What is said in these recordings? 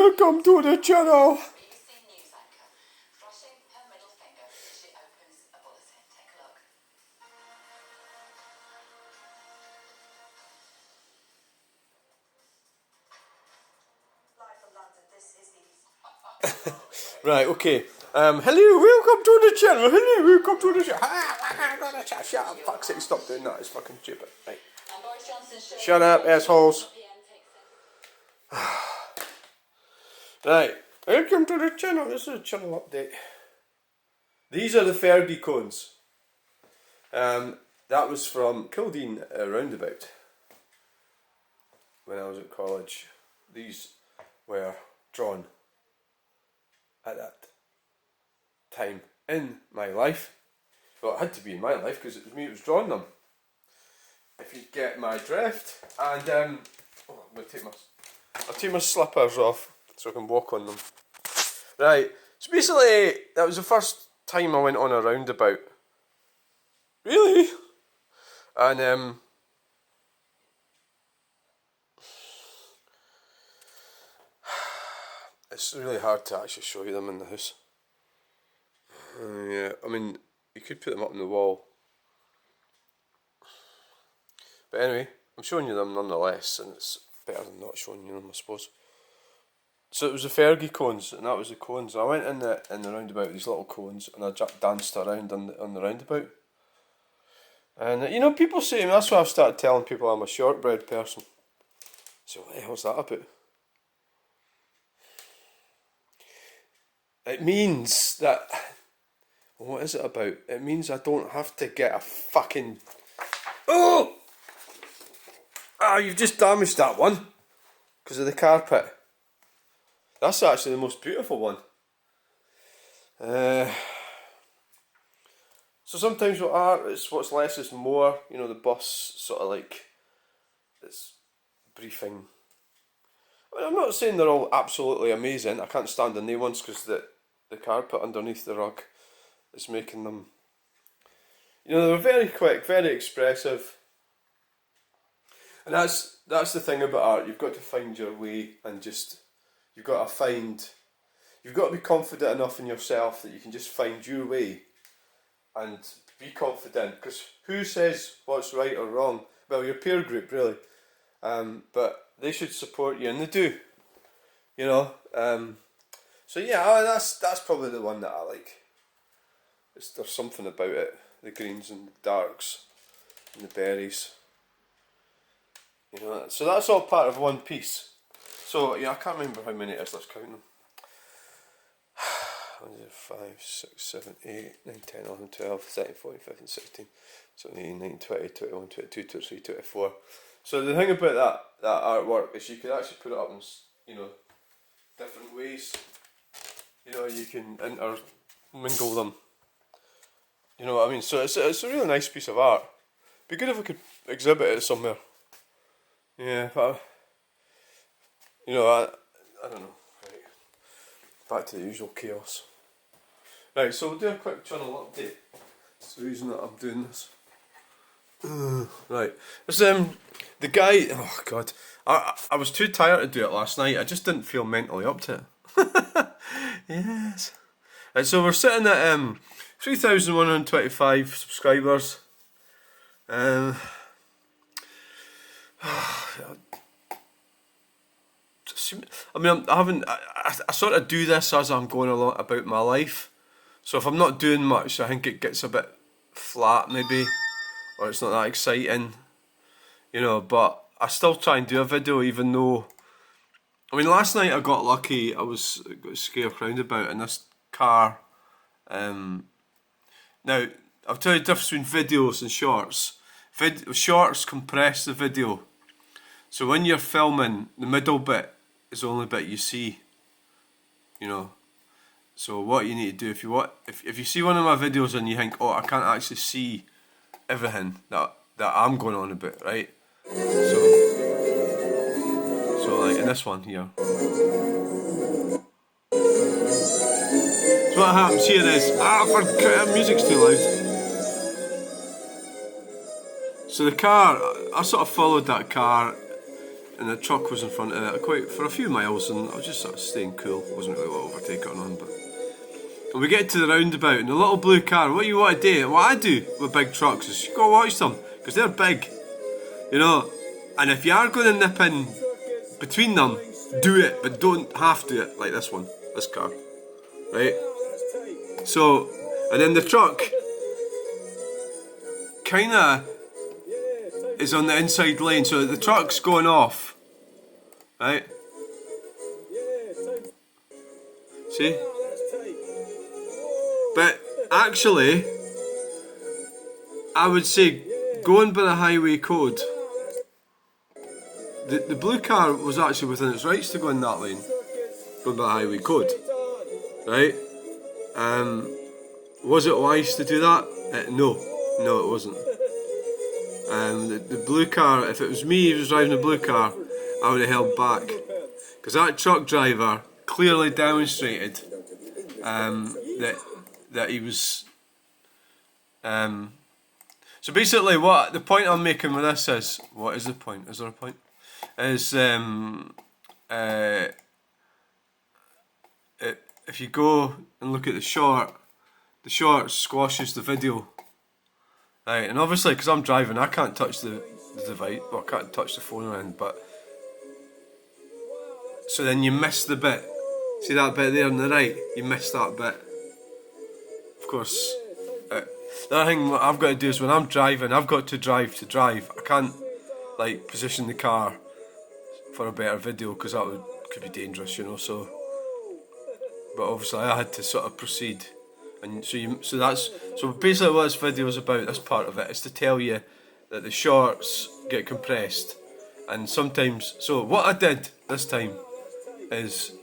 welcome to the channel. Right, okay. Hello, welcome to the channel. Hello, welcome to the channel. Shut up, fuck's sake, stop doing that. It's fucking stupid. Right. Shut up, assholes. Right, welcome to the channel. This is a channel update. These are the Fergie cones. That was from Kildeen Roundabout. When I was at college, these were drawn at that time in my life. Well, it had to be in my life because it was me who was drawing them. If you get my drift. And I'm gonna take my slippers off so I can walk on them. Right. So basically, that was the first time I went on a roundabout. Really? And it's really hard to actually show you them in the house. Yeah, I mean, you could put them up on the wall. But anyway, I'm showing you them nonetheless, and it's better than not showing you them, I suppose. So it was the Fergie cones, and that was the cones. I went in the roundabout with these little cones, and I danced around on the roundabout. And you know, people say, and that's why I've started telling people I'm a shortbread person. So what the hell's that about? It means that, what is it about? It means I don't have to get a fucking... Oh! Ah, you've just damaged that one. Because of the carpet. That's actually the most beautiful one. So sometimes with art, it's what's less is more. You know, the bus sort of like, it's briefing. I mean, I'm not saying they're all absolutely amazing. I can't stand the new ones because the carpet underneath the rug is making them... You know, they're very quick, very expressive. And that's the thing about art. You've got to find your way and just... You've got to be confident enough in yourself that you can just find your way and be confident. Because who says what's right or wrong? Well, your peer group, really. But they should support you, and they do. You know. So yeah, that's probably the one that I like. There's something about it. The greens and the darks and the berries. You know. So that's all part of one piece. So yeah, I can't remember how many it is. Let's count them. 5, 6, 7, 8, 9, 10, 11, 12, 13, 14, 15, 16, 17, 18, 19, 20, 21, 22, 23, 24. So the thing about that artwork is you can actually put it up in, you know, different ways. You know, you can intermingle them. You know what I mean? So it's a really nice piece of art. Be good if I could exhibit it somewhere. Yeah, but you know, I don't know. Right. Back to the usual chaos. Right, so we'll do a quick channel update. That's the reason that I'm doing this. Right, there's the guy. Oh God, I was too tired to do it last night. I just didn't feel mentally up to it. Yes. Right, so we're sitting at 3,125 subscribers. I mean, I sort of do this as I'm going along about my life. So if I'm not doing much, I think it gets a bit flat maybe, or it's not that exciting, you know, but I still try and do a video even though, I mean, last night I got lucky. I got a scare roundabout in this car. Now, I'll tell you the difference between videos and shorts. Shorts compress the video. So when you're filming, the middle bit is the only bit you see, you know. So what you need to do, if you see one of my videos and you think, oh, I can't actually see everything that I'm going on about, right? So like in this one here. So what happens here is, music's too loud. So the car, I sort of followed that car. and the truck was in front of it quite for a few miles, and I was just sort of staying cool. Wasn't really want to overtake it or none, but. And we get to the roundabout, and the little blue car. What you want to do? What I do with big trucks is you go watch them because they're big, you know. And if you are going to nip in between them, do it, but don't have to it like this one, this car, right? So, and then the truck kind of is on the inside lane, so the truck's going off, right? See? But actually, I would say going by the highway code, the blue car was actually within its rights to go in that lane, going by the highway code, right? Was it wise to do that? No, it wasn't. The blue car, if it was me who was driving the blue car, I would have held back. Because that truck driver clearly demonstrated that he was... So basically what the point I'm making with this is... What is the point? Is there a point? Is if you go and look at the short squashes the video. Right, and obviously because I'm driving I can't touch the device, well I can't touch the phone or anything, but so then you miss the bit. See that bit there on the right? You miss that bit. Of course, the other thing I've got to do is when I'm driving, I've got to drive to drive. I can't like position the car for a better video because that could be dangerous, you know. So, but obviously I had to sort of proceed. And so basically what this video is about, this part of it, is to tell you that the shorts get compressed, and sometimes. So what I did this time is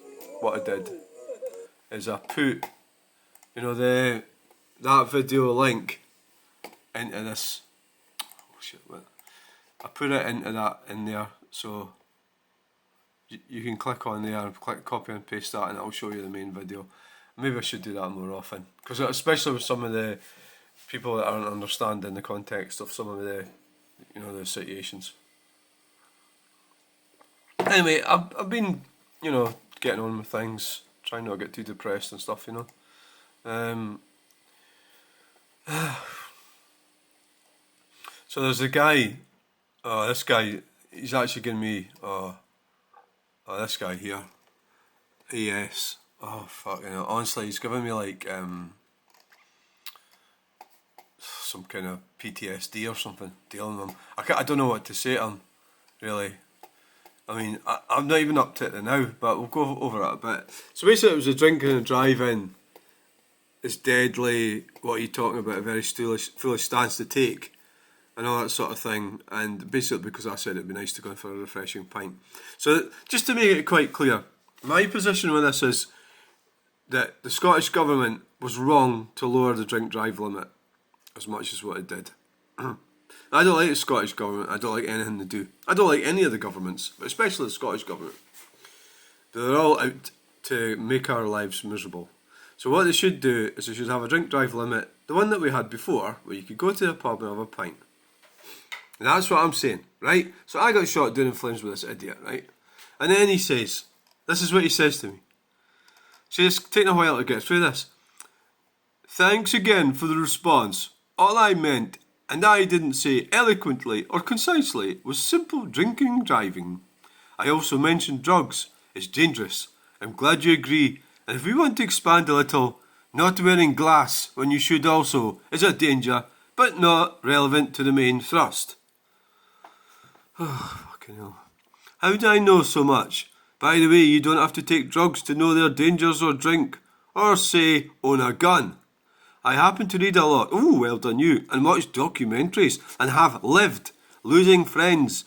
I put, you know, that video link into this. Oh shit! What? I put it in there, so you can click on there and click copy and paste that, and it'll show you the main video. Maybe I should do that more often, because especially with some of the people that aren't understanding the context of some of the, you know, the situations. Anyway, I've been, you know, getting on with things, trying not to get too depressed and stuff, you know. So there's a guy. Oh, this guy. He's actually giving me. Oh, this guy here. Yes. Oh fucking hell. Honestly, he's giving me like some kind of PTSD or something dealing with him. I don't know what to say to him, really. I mean, I'm not even up to it now, but we'll go over it a bit. So basically it was a drinking and driving is deadly, what are you talking about, a very foolish stance to take, and all that sort of thing. And basically because I said it'd be nice to go in for a refreshing pint. So just to make it quite clear, my position with this is that the Scottish Government was wrong to lower the drink drive limit as much as what it did. I don't like the Scottish Government, I don't like anything they do. I don't like any of the governments, but especially the Scottish Government. They're all out to make our lives miserable. So what they should do is they should have a drink drive limit, the one that we had before, where you could go to the pub and have a pint. And that's what I'm saying, right? So I got shot down in flames with this idiot, right? And then he says, this is what he says to me. See, it's taking a while to get through this. Thanks again for the response. All I meant, and I didn't say eloquently or concisely, was simple drinking driving. I also mentioned drugs. It's dangerous. I'm glad you agree. And if we want to expand a little, not wearing glass when you should also is a danger, but not relevant to the main thrust. Oh, fucking hell. How do I know so much? By the way, you don't have to take drugs to know their dangers or drink, or say, own a gun. I happen to read a lot, ooh, well done you, and watch documentaries, and have lived, losing friends,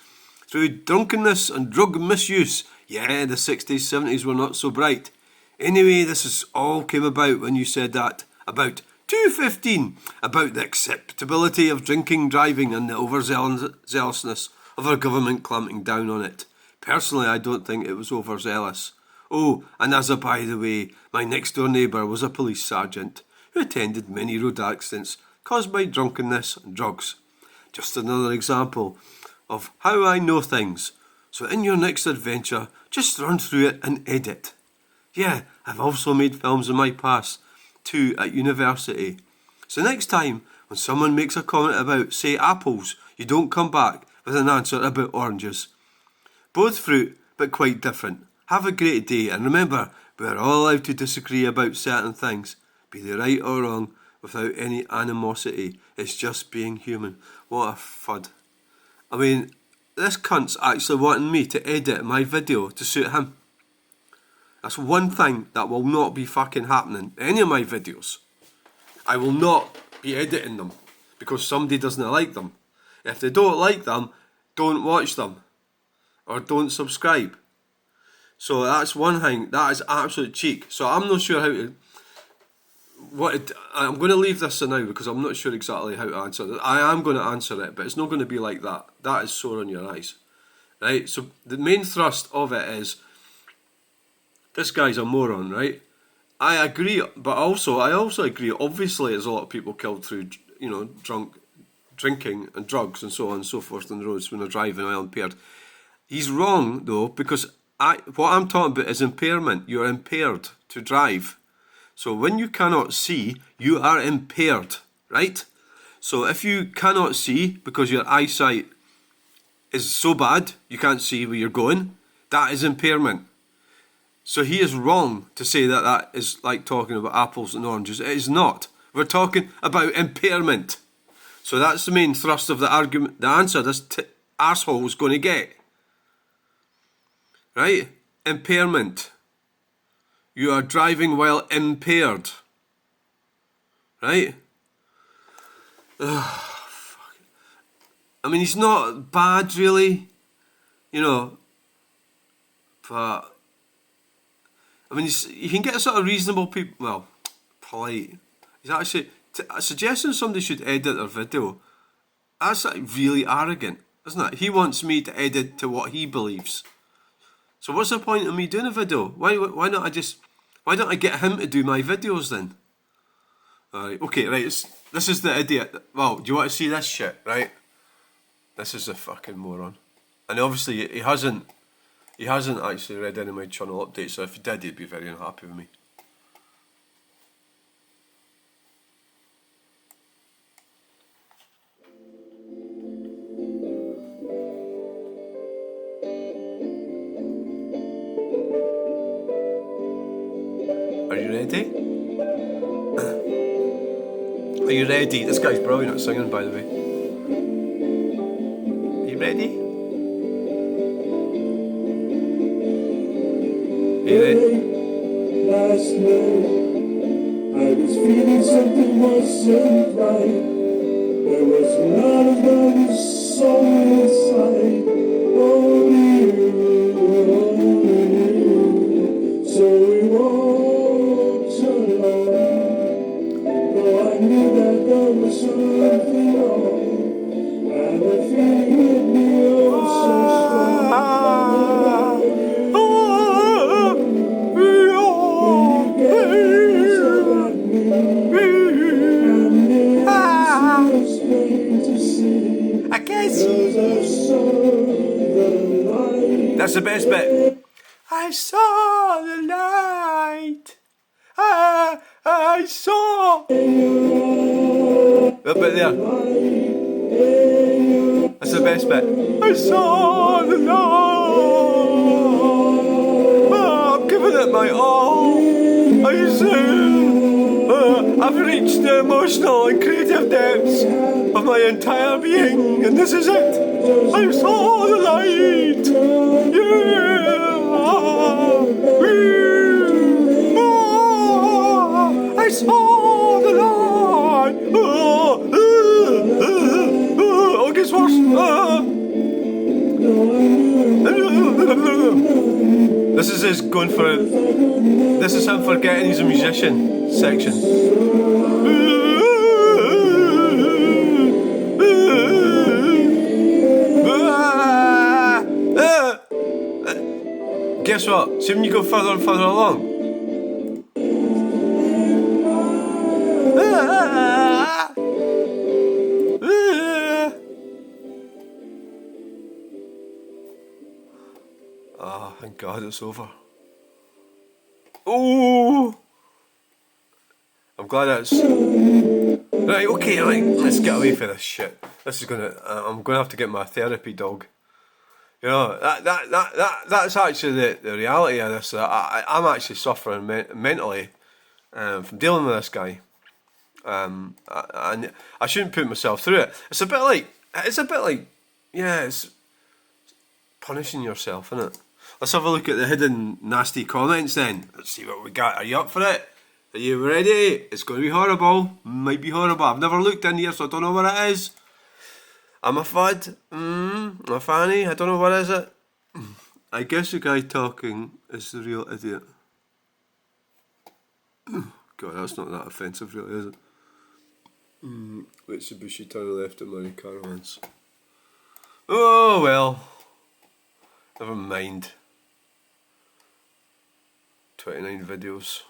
through drunkenness and drug misuse. Yeah, the 60s, 70s were not so bright. Anyway, this is all came about when you said that, about 2:15, about the acceptability of drinking driving and the overzealousness of our government clamping down on it. Personally, I don't think it was overzealous. Oh, and as a by the way, my next door neighbour was a police sergeant who attended many road accidents caused by drunkenness and drugs. Just another example of how I know things. So in your next adventure, just run through it and edit. Yeah, I've also made films in my past, too, at university. So next time, when someone makes a comment about, say, apples, you don't come back with an answer about oranges. Both fruit, but quite different. Have a great day, and remember, we're all allowed to disagree about certain things. Be they right or wrong, without any animosity. It's just being human. What a fud. I mean, this cunt's actually wanting me to edit my video to suit him. That's one thing that will not be fucking happening in any of my videos. I will not be editing them because somebody doesn't like them. If they don't like them, don't watch them or don't subscribe. So that's one thing. That is absolute cheek. So I'm not sure how to... I'm going to leave this for now because I'm not sure exactly how to answer it. I am going to answer it, but it's not going to be like that. That is sore on your eyes. Right? So the main thrust of it is, this guy's a moron, right? I agree, but I also agree, obviously there's a lot of people killed through, drinking and drugs and so on and so forth on the roads when they're driving while impaired. He's wrong, though, because what I'm talking about is impairment. You're impaired to drive. So when you cannot see, you are impaired, right? So if you cannot see because your eyesight is so bad, you can't see where you're going, that is impairment. So he is wrong to say that that is like talking about apples and oranges. It is not. We're talking about impairment. So that's the main thrust of the argument, the answer this arsehole is going to get. Right? Impairment. You are driving while impaired. Right? Ugh, fuck. I mean, he's not bad, really. But... I mean, you can get sort of reasonable people... Well, polite. He's actually... suggesting somebody should edit their video, that's like really arrogant, isn't it? He wants me to edit to what he believes. So what's the point of me doing a video? Why don't I get him to do my videos then? Alright, okay, right, this is the idiot. Well, do you want to see this shit, right? This is a fucking moron. And obviously he hasn't actually read any of my channel updates, so if he did, he'd be very unhappy with me. Are you ready? Are you ready? This guy's brilliant at singing, by the way. Are you ready? Are you ready? Last night, I was feeling something wasn't right. There was not another soul inside. Only you. So we walked alone. Though I knew that there was something wrong, and the feeling hit me oh so strong. I can't see. That's the best bit. I saw the light. I saw. That bit there. That's the best bit. I saw the light. I'm giving it my all. I see. I've reached the emotional and creative depths of my entire being, and this is it. I saw the light. Yeah. I saw the light. Oh, it gets worse. This is his going for it. This is him forgetting he's a musician section. Guess what? See when you go further and further along. Ah, thank God it's over. Oh! I'm glad it's... Right, okay, right, let's get away from this shit. This is gonna... I'm gonna have to get my therapy dog. You know, that's actually the reality of this. I'm actually suffering mentally from dealing with this guy. And I shouldn't put myself through it. It's a bit like, yeah, it's punishing yourself, isn't it? Let's have a look at the hidden nasty comments then. Let's see what we got. Are you up for it? Are you ready? It's going to be horrible. Might be horrible. I've never looked in here, so I don't know what it is. I'm a fud. I'm a fanny. I don't know what is it. I guess the guy talking is the real idiot. God, that's not that offensive, really, is it? Mitsubishi turn left at Murray Caravans. Oh well. Never mind. 29 videos.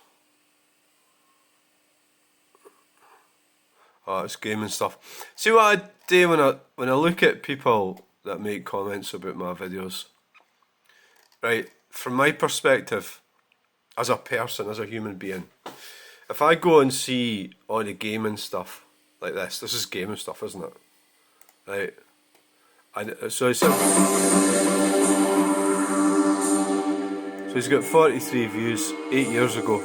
Oh, it's gaming stuff. See what I do when I look at people that make comments about my videos. Right, from my perspective, as a person, as a human being, if I go and see all the gaming stuff like this is gaming stuff, isn't it? Right. So he's got 43 views 8 years ago.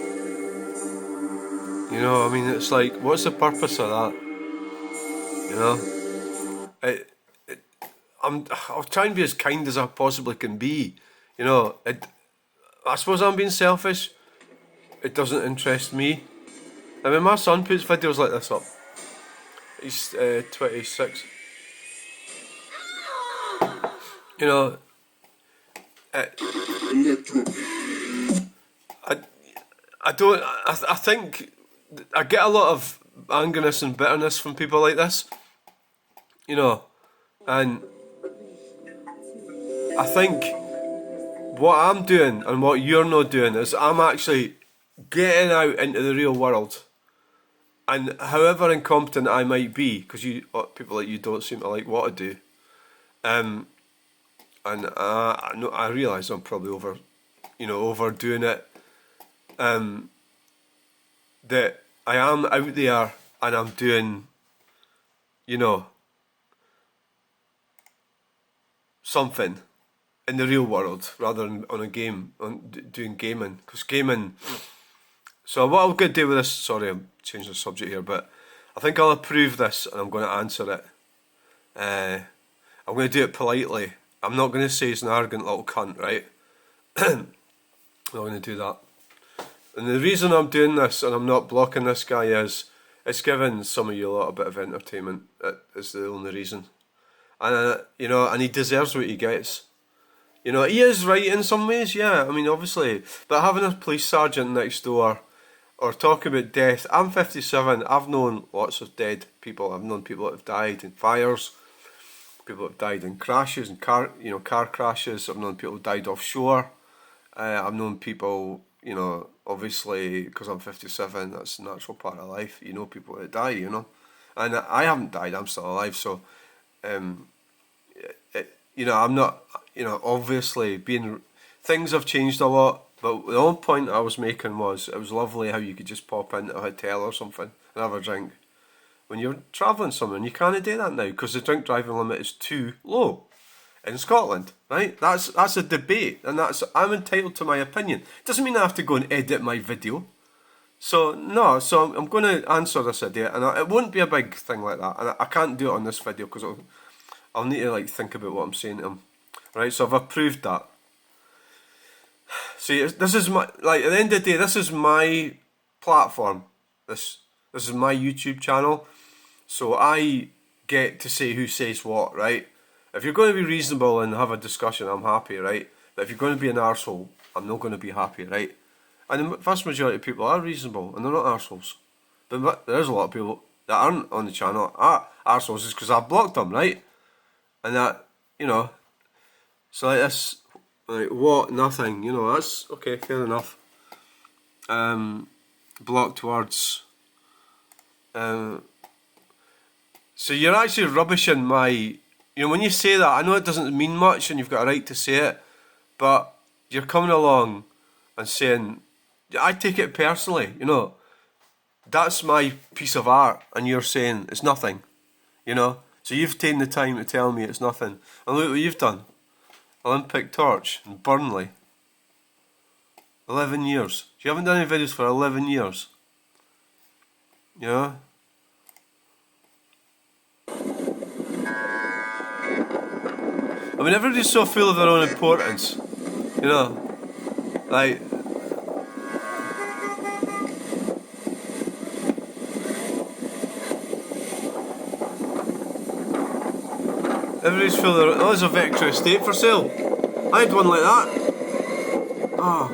You know, I mean, it's like, what's the purpose of that? You know, I'll try and be as kind as I possibly can be. You know, I suppose I'm being selfish. It doesn't interest me. I mean, my son puts videos like this up. He's 26. You know, I don't. I think I get a lot of angerness and bitterness from people like this. You know, and I think what I'm doing and what you're not doing is I'm actually getting out into the real world. And however incompetent I might be, because people like you don't seem to like what I do, and I realise I'm probably overdoing it. That I am out there and I'm doing, something in the real world rather than on a game, doing gaming, because gaming. So what I'm going to do with this, sorry I'm changing the subject here, but I think I'll approve this and I'm going to answer it. I'm going to do it politely. I'm not going to say he's an arrogant little cunt, right? I'm not going to do that. And the reason I'm doing this and I'm not blocking this guy is it's giving some of you a little bit of entertainment. That is the only reason. And, and he deserves what he gets. You know, he is right in some ways, yeah. I mean, obviously. But having a police sergeant next door or talking about death. I'm 57. I've known lots of dead people. I've known people that have died in fires. People that have died in crashes and car crashes. I've known people who died offshore. I've known people, obviously, because I'm 57, that's a natural part of life. You know people that die, And I haven't died. I'm still alive. So, I'm not, obviously things have changed a lot. But the only point I was making was it was lovely how you could just pop into a hotel or something and have a drink when you're travelling somewhere. And you can't do that now because the drink driving limit is too low in Scotland, right? That's a debate, and I'm entitled to my opinion. Doesn't mean I have to go and edit my video. So no, I'm going to answer this idea, and it won't be a big thing like that. And I can't do it on this video because I'll need to think about what I'm saying to him, right? So I've approved that. See, this is my, at the end of the day, this is my platform. This is my YouTube channel. So I get to say who says what, right? If you're going to be reasonable and have a discussion, I'm happy, right? But if you're going to be an arsehole, I'm not going to be happy, right? And the vast majority of people are reasonable and they're not arseholes. But there is a lot of people that aren't on the channel are arseholes just because I've blocked them, right? And that, so like this... Like, what? Nothing. That's okay, fair enough. Blocked words. So you're actually rubbishing my... when you say that, I know it doesn't mean much and you've got a right to say it, but you're coming along and saying, I take it personally, you know, that's my piece of art, and you're saying it's nothing, you know. So you've taken the time to tell me it's nothing, and look what you've done. Olympic torch in Burnley. 11 years. You haven't done any videos for 11 years. You know? I mean, everybody's so full of their own importance. You know? Like, everybody's full of their own. Oh, there's a Vectra estate for sale. I had one like that. Oh.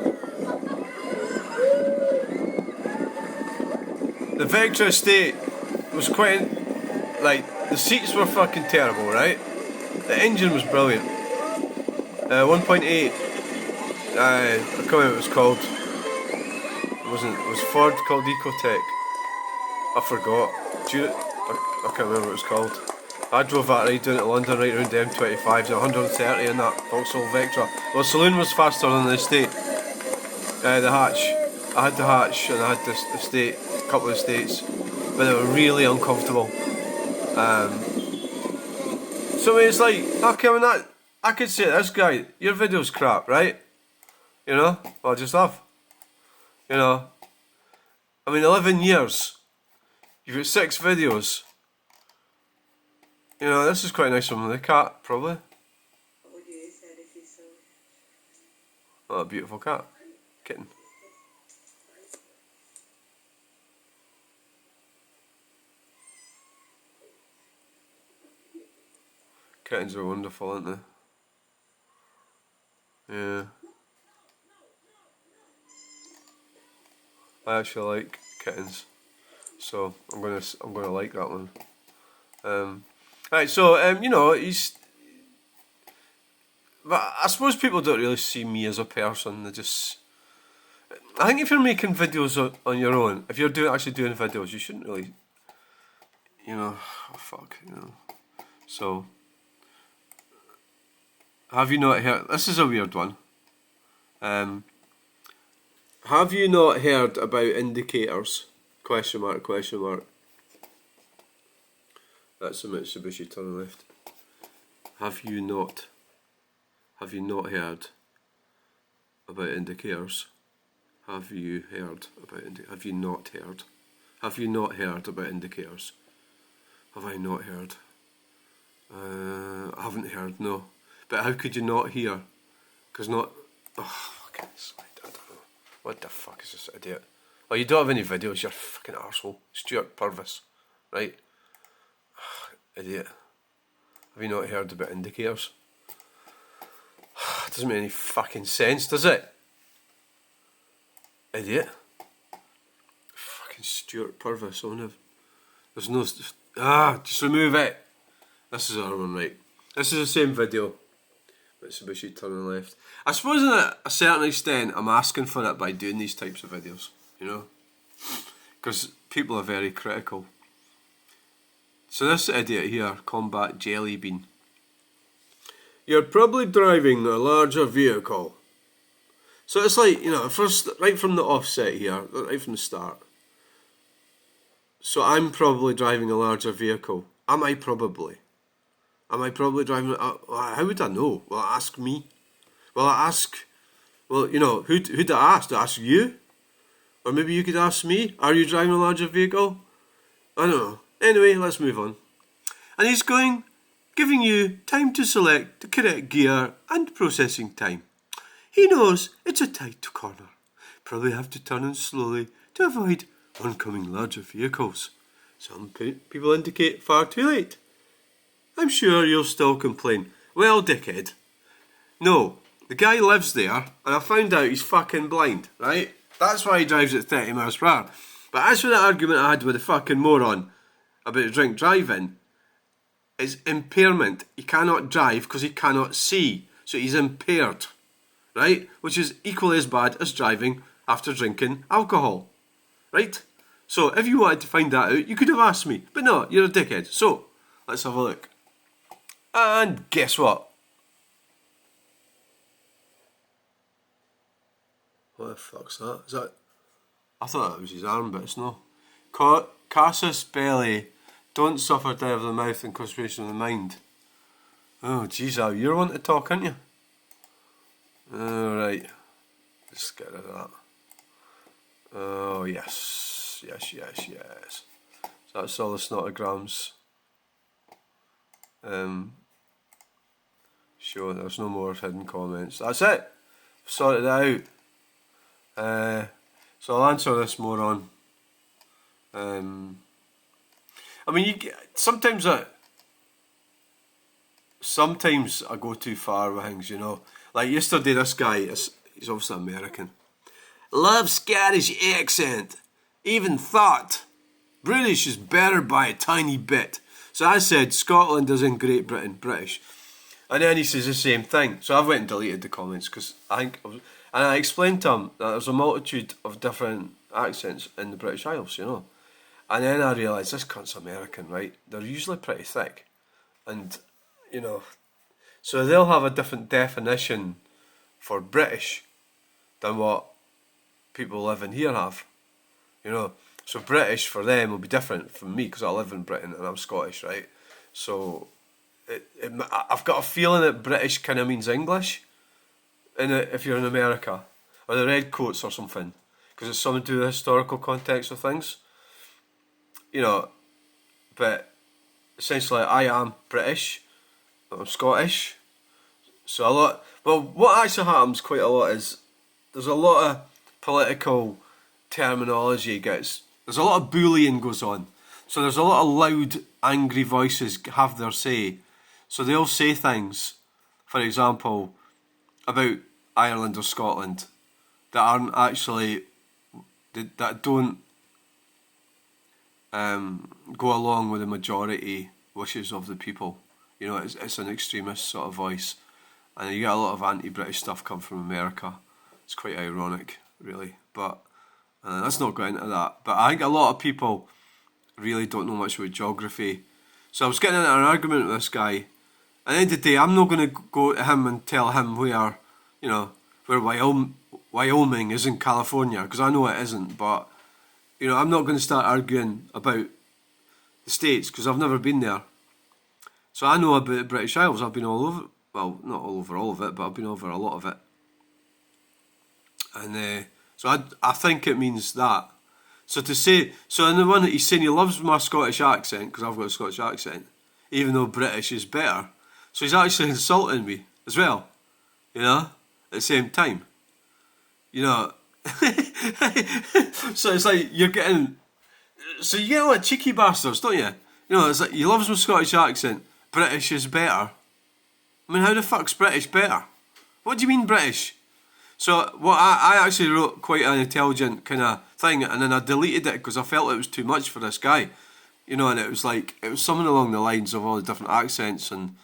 The Vectra estate was quite, like, the seats were fucking terrible, right? The engine was brilliant. 1.8. I can't remember what it was called. It was Ford called Ecotech. I forgot. I can't remember what it was called. I drove that ride down to London right around the M25 to 130 in that Vauxhall Vectra. Well, the saloon was faster than the estate. The hatch. I had the hatch and I had the estate, a couple of estates, but they were really uncomfortable. So it's like, okay, I could say to this guy, your video's crap, right? You know? Well, I just have. You know? I mean, 11 years. You've got 6 videos. You know, this is quite a nice one with the cat, probably. What would you have said if you saw it? Oh, a beautiful cat. Kitten. Kittens are wonderful, aren't they? Yeah. I actually like kittens, so I'm gonna like that one. Right, so you know, but I suppose people don't really see me as a person. They just, I think if you're making videos on your own, if you're actually doing videos, you shouldn't really, you know, oh fuck, you know. So, have you not heard? This is a weird one. Have you not heard about indicators? Question mark, question mark. That's the Mitsubishi turn left. Have you not heard about indicators? Have you heard about have you not heard? Have you not heard about indicators? Have I not heard? I haven't heard, no. But how could you not hear? Because not... Oh, okay, I don't know. What the fuck is this idiot? Oh, you don't have any videos, you're a fucking arsehole. Stuart Purvis. Right? Idiot. Have you not heard about indicators? It doesn't make any fucking sense, does it? Idiot. Fucking Stuart Purvis on it. There's no... just remove it. This is our one, right? This is the same video. Mitsubishi turning left. I suppose to a certain extent I'm asking for it by doing these types of videos, you know? Because people are very critical. So this idiot here, Combat Jelly Bean. You're probably driving a larger vehicle. So it's like, you know, first, right from the offset here, right from the start. So I'm probably driving a larger vehicle. Am I probably driving... how would I know? Will I ask me? Will I ask... Well, you know, who do I ask? Do I ask you? Or maybe you could ask me, are you driving a larger vehicle? I don't know. Anyway, let's move on. And he's going, giving you time to select the correct gear and processing time. He knows it's a tight corner. Probably have to turn in slowly to avoid oncoming larger vehicles. Some people indicate far too late. I'm sure you'll still complain. Well, dickhead. No, the guy lives there, and I found out he's fucking blind, right? That's why he drives at 30 miles per hour. But as for the argument I had with the fucking moron about drink driving, is impairment. He cannot drive because he cannot see, so he's impaired, right? Which is equally as bad as driving after drinking alcohol, right? So if you wanted to find that out, you could have asked me, but no, you're a dickhead. So let's have a look. And guess what? What the fuck's that? Is that? I thought that was his arm, but it's no. Casus belli, don't suffer death of the mouth and constipation of the mind. Oh, jeez, Al, you're one to talk, aren't you? Alright. Let's get rid of that. Oh, yes. Yes. So that's all the snotograms. Sure, there's no more hidden comments. That's it. Sorted it out. So I'll answer this more on. I mean, sometimes I go too far with things, you know. Like yesterday, this guy, he's obviously American. Love Scottish accent. Even thought British is better by a tiny bit. So I said Scotland is in Great Britain, British. And then he says the same thing. So I've went and deleted the comments because and I explained to him that there's a multitude of different accents in the British Isles, you know. And then I realised this cunt's American, right? They're usually pretty thick. And, you know, so they'll have a different definition for British than what people living here have, you know. So British for them will be different from me because I live in Britain and I'm Scottish, right? So I've got a feeling that British kind of means English if you're in America, or the red coats or something, because it's something to do with the historical context of things, you know. But essentially, I am British, I'm Scottish. So what actually happens quite a lot is there's a lot of political terminology there's a lot of bullying goes on. So there's a lot of loud, angry voices have their say. So they'll say things, for example, about Ireland or Scotland that aren't actually, that don't go along with the majority wishes of the people. You know, it's an extremist sort of voice. And you get a lot of anti-British stuff come from America. It's quite ironic, really. But let's not go into that. But I think a lot of people really don't know much about geography. So I was getting into an argument with this guy. At the end of the day, I'm not going to go to him and tell him where, you know, where Wyoming is in California, because I know it isn't. But, you know, I'm not going to start arguing about the States, because I've never been there. So I know about the British Isles. I've been all over, well, not all over all of it, but I've been over a lot of it. And so I think it means that. So in the one that he's saying he loves my Scottish accent, because I've got a Scottish accent, even though British is better. So he's actually insulting me as well, you know, at the same time. You know, so it's like you get like cheeky bastards, don't you? You know, it's like he loves my Scottish accent, British is better. I mean, how the fuck's British better? What do you mean British? So I actually wrote quite an intelligent kind of thing, and then I deleted it because I felt it was too much for this guy. You know, and it was something along the lines of all the different accents and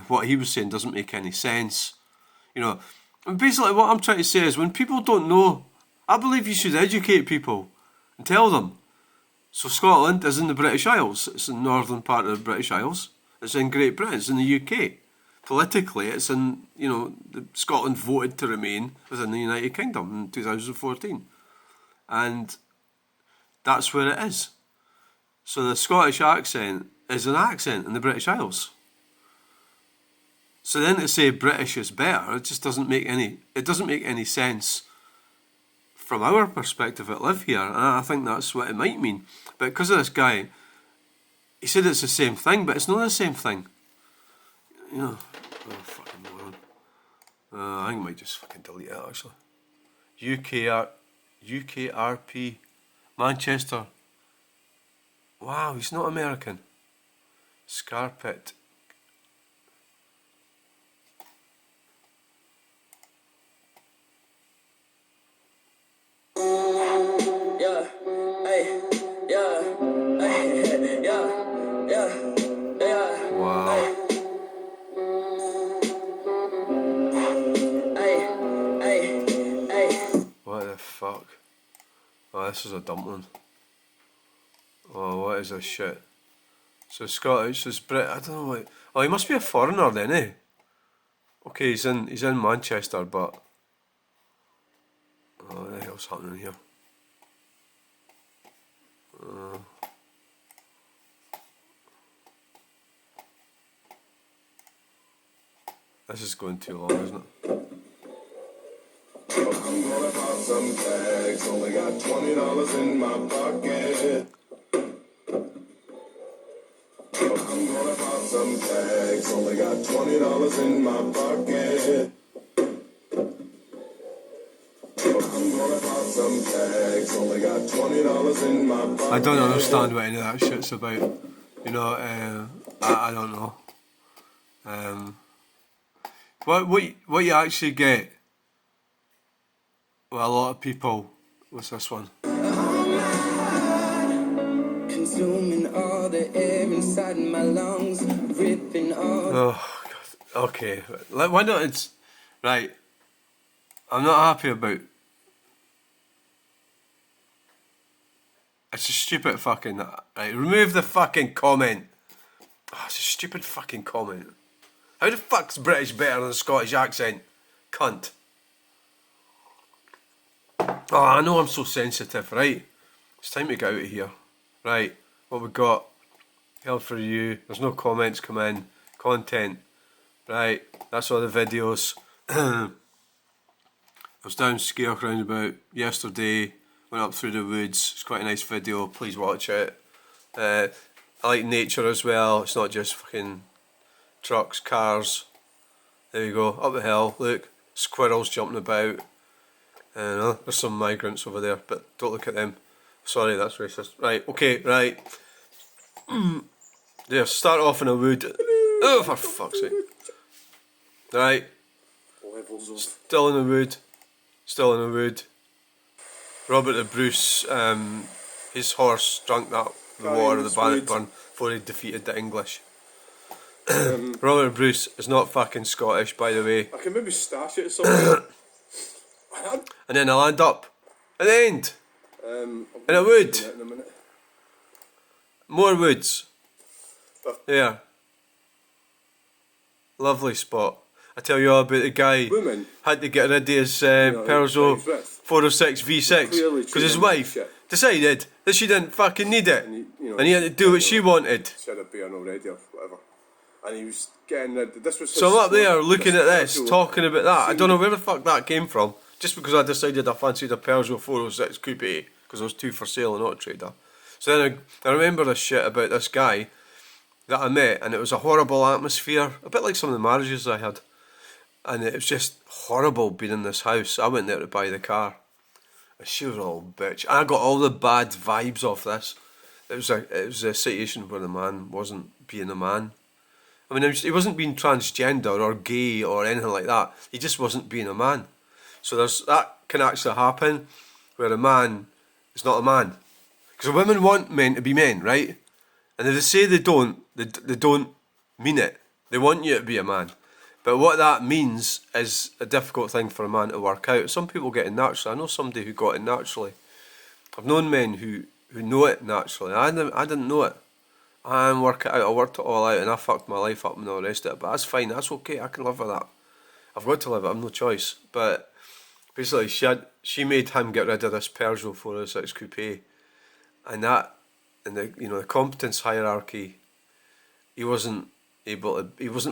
what he was saying doesn't make any sense. You know, and basically what I'm trying to say is when people don't know, I believe you should educate people and tell them. So Scotland is in the British Isles. It's in the northern part of the British Isles. It's in Great Britain. It's in the UK. Politically, it's in, you know, Scotland voted to remain within the United Kingdom in 2014. And that's where it is. So the Scottish accent is an accent in the British Isles. So then to say British is better, it just doesn't make any sense from our perspective that live here. And I think that's what it might mean. But because of this guy, he said it's the same thing, but it's not the same thing. You know, fucking moron. I think I might just fucking delete it actually. UKRP, Manchester. Wow, he's not American. Scarpet. Yeah, hey, yeah, hey, yeah. Wow. What the fuck? Oh, this is a dumpling. Oh, what is this shit? So Scottish, is Brit. I don't know what. Oh, he must be a foreigner then, eh? Okay, he's in Manchester, but Oh, what the hell's happening here? This is going too long, isn't it? I'm gonna pop some tags. Only got $20 in my pocket. I'm gonna pop some tags. Only got $20 in my pocket. I'm gonna pop some tags. Only got $20 in my pocket. I don't understand what any of that shit's about. You know, I don't know. What you actually get with a lot of people. What's this one? Consuming all the air inside my lungs, ripping all. Oh God. Okay. Why not? It's right. I'm not happy about. It's a stupid fucking. Right. Remove the fucking comment. Oh, it's a stupid fucking comment. How the fuck's British better than a Scottish accent? Cunt. Oh, I know I'm so sensitive, right? It's time to get out of here. Right, what we got? Held for you. There's no comments come in. Content. Right, that's all the videos. I was down Scarecrow roundabout yesterday. Went up through the woods. It's quite a nice video. Please watch it. I like nature as well. It's not just fucking trucks, cars. There you go. Up the hill. Look, squirrels jumping about. There's some migrants over there, but don't look at them. Sorry, that's racist. Right, okay, right. There, start off in a wood. Oh, for fuck's sake. Right. Still in the wood. Still in the wood. Robert the Bruce, his horse drank the water of the Bannockburn before he defeated the English. Robert the Bruce is not fucking Scottish, by the way. I can maybe stash it somewhere. And then I'll end up at the end. In a wood. In a minute. More woods. There. Lovely spot. I tell you all about the guy Woman. had to get rid of his Peugeot like 406 V6 because his wife decided that she didn't fucking need it, and he had to do what she wanted. Said I'd be on already or whatever. And he was getting this was. So I'm up there looking at this, talking about that. I don't know where the fuck that came from. Just because I decided I fancied a Peugeot 406 Coupe because there was two for sale on Auto Trader. So then I remember this shit about this guy that I met, and it was a horrible atmosphere, a bit like some of the marriages I had. And it was just horrible being in this house. I went there to buy the car, and she was all bitch. I got all the bad vibes off this. It was a situation where the man wasn't being a man. I mean, he wasn't being transgender or gay or anything like that. He just wasn't being a man. So that can actually happen where a man is not a man. Because women want men to be men, right? And if they say they don't mean it. They want you to be a man. But what that means is a difficult thing for a man to work out. Some people get it naturally. I know somebody who got it naturally. I've known men who know it naturally. I didn't know it. I work it out. I worked it all out and I fucked my life up and all the rest of it. But that's fine. That's okay. I can live with that. I've got to live it. I've no choice. But basically, she made him get rid of this Peugeot 406 Coupe, and that, in the competence hierarchy, he wasn't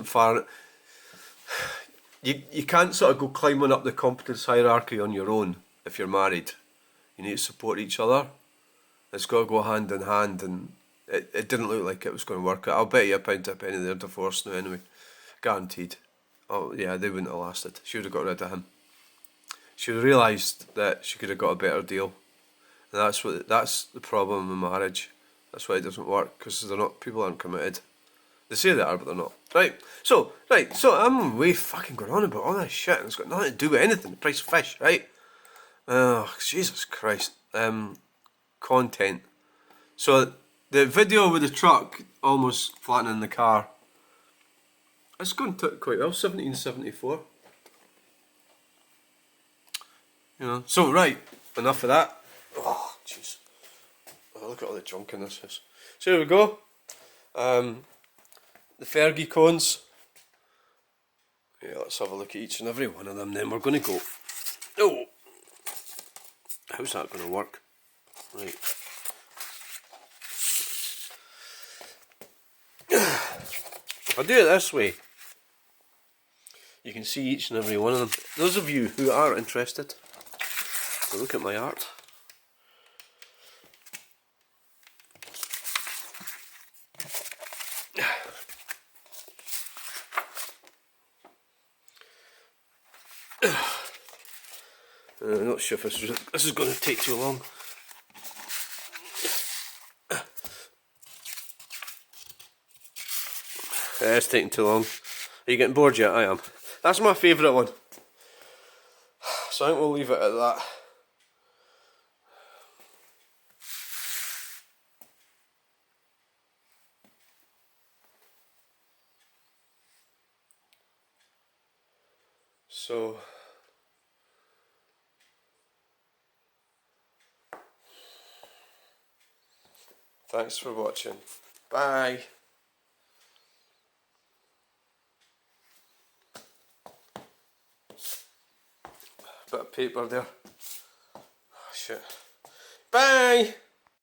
far. You can't sort of go climbing up the competence hierarchy on your own if you're married. You need to support each other. It's got to go hand in hand, and it didn't look like it was going to work out. I'll bet you a pound to a penny they're divorced now anyway, guaranteed. Oh yeah, they wouldn't have lasted. She would have got rid of him. She realised that she could have got a better deal, and that's the problem in marriage. That's why it doesn't work, because people aren't committed. They say they are, but they're not. So I'm way fucking going on about all this shit, and it's got nothing to do with anything. The price of fish, right? Oh, Jesus Christ. Content. So the video with the truck almost flattening the car. It's going quite well. 1774. So right, enough of that. Oh, jeez. Oh, look at all the junk in this house. So here we go. The Fergie cones. Yeah, let's have a look at each and every one of them. Then we're going to go. Oh, how's that going to work? Right. If I do it this way, you can see each and every one of them. Those of you who are interested to look at my art, I'm not sure if this is going to take too long. It's taking too long. Are you getting bored yet? I am. That's my favourite one. So I think we'll leave it at that. So thanks for watching. Bye. Bit of paper there. Oh, shit. Bye.